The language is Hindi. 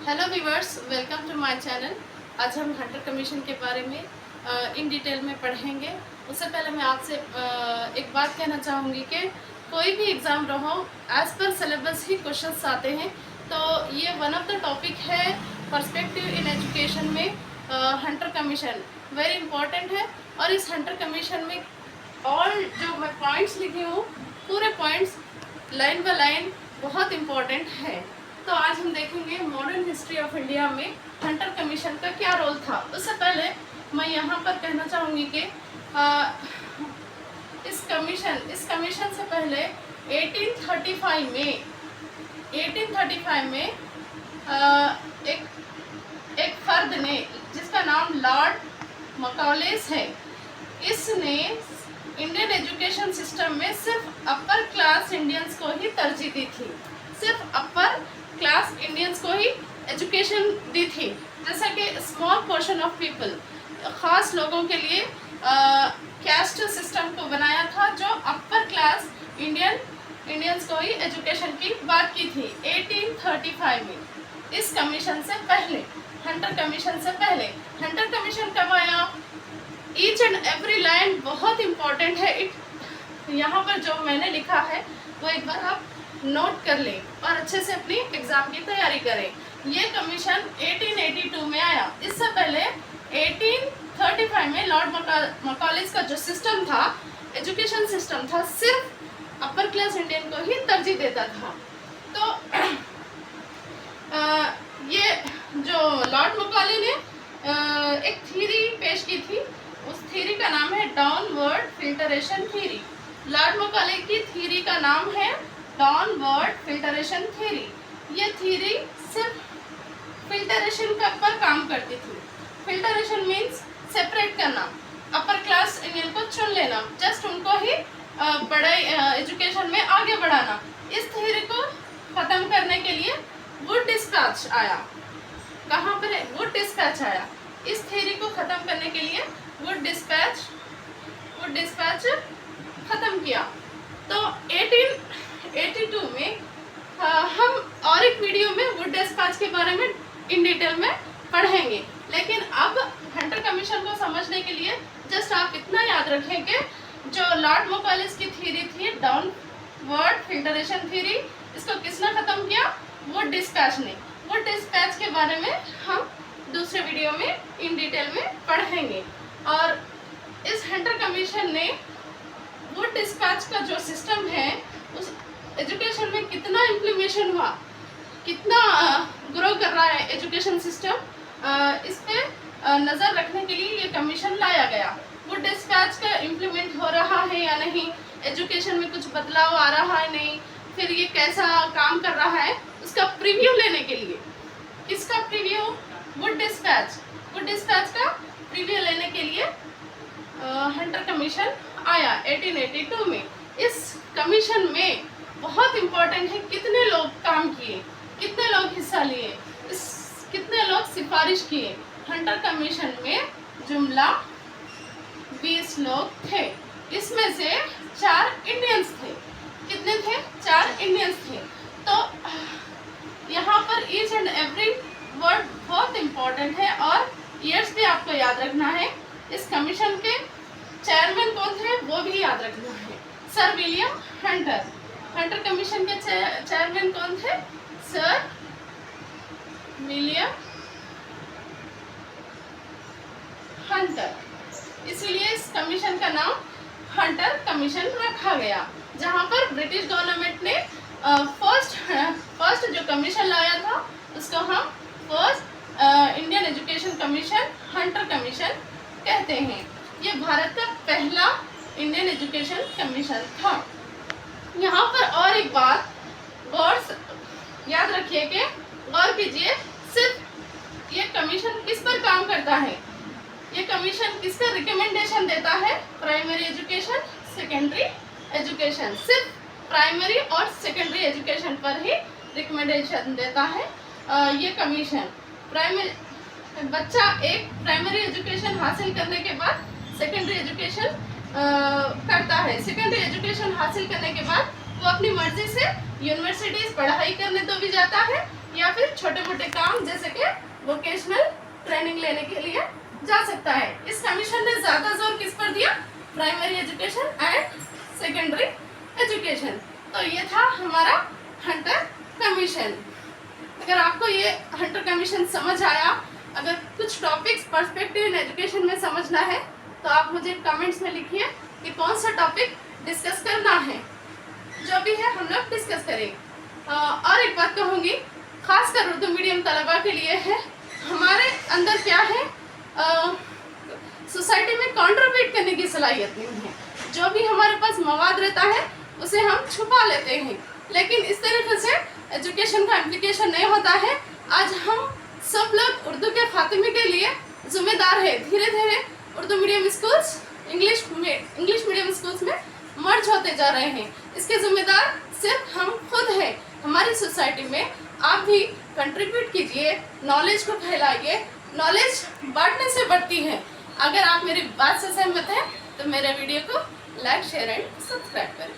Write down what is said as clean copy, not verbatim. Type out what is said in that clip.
Hello viewers, welcome to my channel. आज हम हंटर कमीशन के बारे में इन डिटेल में पढ़ेंगे। उससे पहले मैं आपसे एक बात कहना चाहूँगी कि कोई भी एग्ज़ाम रहो, एज़ पर सिलेबस ही क्वेश्चंस आते हैं। तो ये वन ऑफ द टॉपिक है पर्सपेक्टिव इन एजुकेशन में। हंटर कमीशन वेरी इंपॉर्टेंट है और इस हंटर कमीशन में ऑल जो मैं पॉइंट्स लिखी हूँ, पूरे पॉइंट्स लाइन बाय लाइन बहुत इम्पॉर्टेंट है। तो आज हम देखेंगे मॉडर्न हिस्ट्री ऑफ इंडिया में हंटर कमीशन का क्या रोल था। उससे पहले मैं यहाँ पर कहना चाहूँगी कि इस कमीशन से पहले 1835 में एक फर्द ने, जिसका नाम लॉर्ड मकॉलेस है, इसने इंडियन एजुकेशन सिस्टम में सिर्फ अपर क्लास इंडियंस को ही तरजीह दी थी। सिर्फ अपर क्लास इंडियंस को ही एजुकेशन दी थी, जैसा कि स्मॉल पोर्शन ऑफ पीपल, ख़ास लोगों के लिए कैस्ट सिस्टम को बनाया था, जो अपर क्लास इंडियंस को ही एजुकेशन की बात की थी 1835 में। इस कमीशन से पहले, हंटर कमीशन से पहले, हंटर कमीशन कब आया? ईच एंड एवरी लाइन बहुत इम्पॉर्टेंट है। यहाँ पर जो मैंने लिखा है वो एक बार आप नोट कर लें और अच्छे से अपनी एग्ज़ाम की तैयारी करें। ये कमीशन 1882 में आया। इससे पहले 1835 में लॉर्ड मकॉलेस का जो सिस्टम था, एजुकेशन सिस्टम था, सिर्फ अपर क्लास इंडियन को ही तरजीह देता था। तो ये जो लॉर्ड मकॉले ने एक थ्योरी पेश की थी, उस थ्योरी का नाम है डाउनवर्ड फिल्टरेशन थ्योरी। लॉर्ड मकॉले की थ्योरी का नाम है डाउनवर्ड फिल्टरेशन थ्योरी। ये थ्योरी सिर्फ फिल्टरेशन के ऊपर काम करती थी। फिल्टरेशन मीन्स सेपरेट करना, अपर क्लास इंडियन को चुन लेना, जस्ट उनको ही बड़े एजुकेशन में आगे बढ़ाना। इस थ्योरी को ख़त्म करने के लिए वुड डिस्पैच आया। कहाँ पर है? वुड डिस्पैच आया। इस थ्योरी को ख़त्म करने के लिए वुड डिस्पैच ख़त्म किया। तो 1882 में हम और एक वीडियो में वुड डिस्पैच के बारे में इन डिटेल में पढ़ेंगे, लेकिन अब हंटर कमीशन को समझने के लिए जस्ट आप इतना याद रखें कि जो लॉर्ड मकॉलेस की थ्योरी थी डाउनवर्ड फिल्टरेशन थ्योरी, इसको किसने ख़त्म किया? वुड डिस्पैच ने। वुड डिस्पैच के बारे में हम दूसरे वीडियो में इन डिटेल में पढ़ेंगे। और इस हंटर कमीशन ने वुड डिस्पैच का जो सिस्टम है, उस एजुकेशन में कितना इम्प्लीमेशन हुआ, कितना ग्रो कर रहा है एजुकेशन सिस्टम, इस पे नज़र रखने के लिए ये कमीशन लाया गया। वुड डिस्पैच का इम्प्लीमेंट हो रहा है या नहीं, एजुकेशन में कुछ बदलाव आ रहा है नहीं, फिर ये कैसा काम कर रहा है, उसका प्रीव्यू लेने के लिए, किसका प्रीव्यू? वुड डिस्पैच का प्रीव्यू लेने के लिए हंटर कमीशन आया 1882 में। इस कमीशन में बहुत इम्पोर्टेंट है कितने लोग काम किए, कितने लोग हिस्सा लिए, कितने लोग सिफारिश किए। हंटर कमीशन में जुमला 20 लोग थे। इसमें से 4 इंडियंस थे। कितने थे? 4 इंडियंस थे। तो यहाँ पर ईच एंड एवरी वर्ड बहुत इम्पोर्टेंट है और ईयर्स भी आपको याद रखना है। इस कमीशन के चेयरमैन कौन थे वो भी याद रखना है, sir William Hunter. Hunter commission के चेयरमैन कौन थे? Sir William Hunter. इसीलिए इस कमीशन का नाम हंटर कमीशन रखा गया, जहां पर ब्रिटिश गवर्नमेंट ने फर्स्ट जो कमीशन लाया था उसको हम first Indian education commission, Hunter commission कहते हैं। ये भारत का पहला इंडियन एजुकेशन कमीशन था। यहाँ पर और एक बात गौर याद रखिए कि गौर कीजिए, सिर्फ ये कमीशन किस पर काम करता है, ये कमीशन किसका रिकमेंडेशन देता है? प्राइमरी एजुकेशन, सेकेंडरी एजुकेशन, सिर्फ प्राइमरी और सेकेंडरी एजुकेशन पर ही रिकमेंडेशन देता है ये कमीशन। बच्चा एक प्राइमरी एजुकेशन हासिल करने के बाद सेकेंडरी एजुकेशन करता है। सेकेंडरी एजुकेशन हासिल करने के बाद वो अपनी मर्जी से यूनिवर्सिटीज़ पढ़ाई करने तो भी जाता है या फिर छोटे मोटे काम जैसे कि वोकेशनल ट्रेनिंग लेने के लिए जा सकता है। इस कमीशन ने ज़्यादा जोर किस पर दिया? Primary education and secondary education. तो ये था हमारा हंटर कमीशन। अगर आपको ये हंटर कमीशन समझ आया, अगर कुछ टॉपिक्स पर्सपेक्टिव इन एजुकेशन में समझना है तो आप मुझे कमेंट्स में लिखिए कि कौन सा टॉपिक डिस्कस करना है। जो भी है हम लोग डिस्कस करेंगे। और एक बात कहूँगी, खासकर उर्दू मीडियम तलबा के लिए है, हमारे अंदर क्या है, सोसाइटी में कॉन्ट्रीब्यूट करने की सलाहियत नहीं है। जो भी हमारे पास मवाद रहता है उसे हम छुपा लेते हैं, लेकिन इस तरीके से एजुकेशन का इम्प्लीकेशन नहीं होता है। आज हम सब लोग उर्दू के खात्मे के लिए जिम्मेदार है। धीरे धीरे Urdu medium schools English medium schools में मर्ज होते जा रहे हैं। इसके जिम्मेदार सिर्फ हम खुद हैं। हमारी सोसाइटी में आप भी कंट्रीब्यूट कीजिए, नॉलेज को फैलाइए। नॉलेज बढ़ने से बढ़ती है। अगर आप मेरी बात से सहमत हैं तो मेरे वीडियो को लाइक, शेयर एंड सब्सक्राइब करें।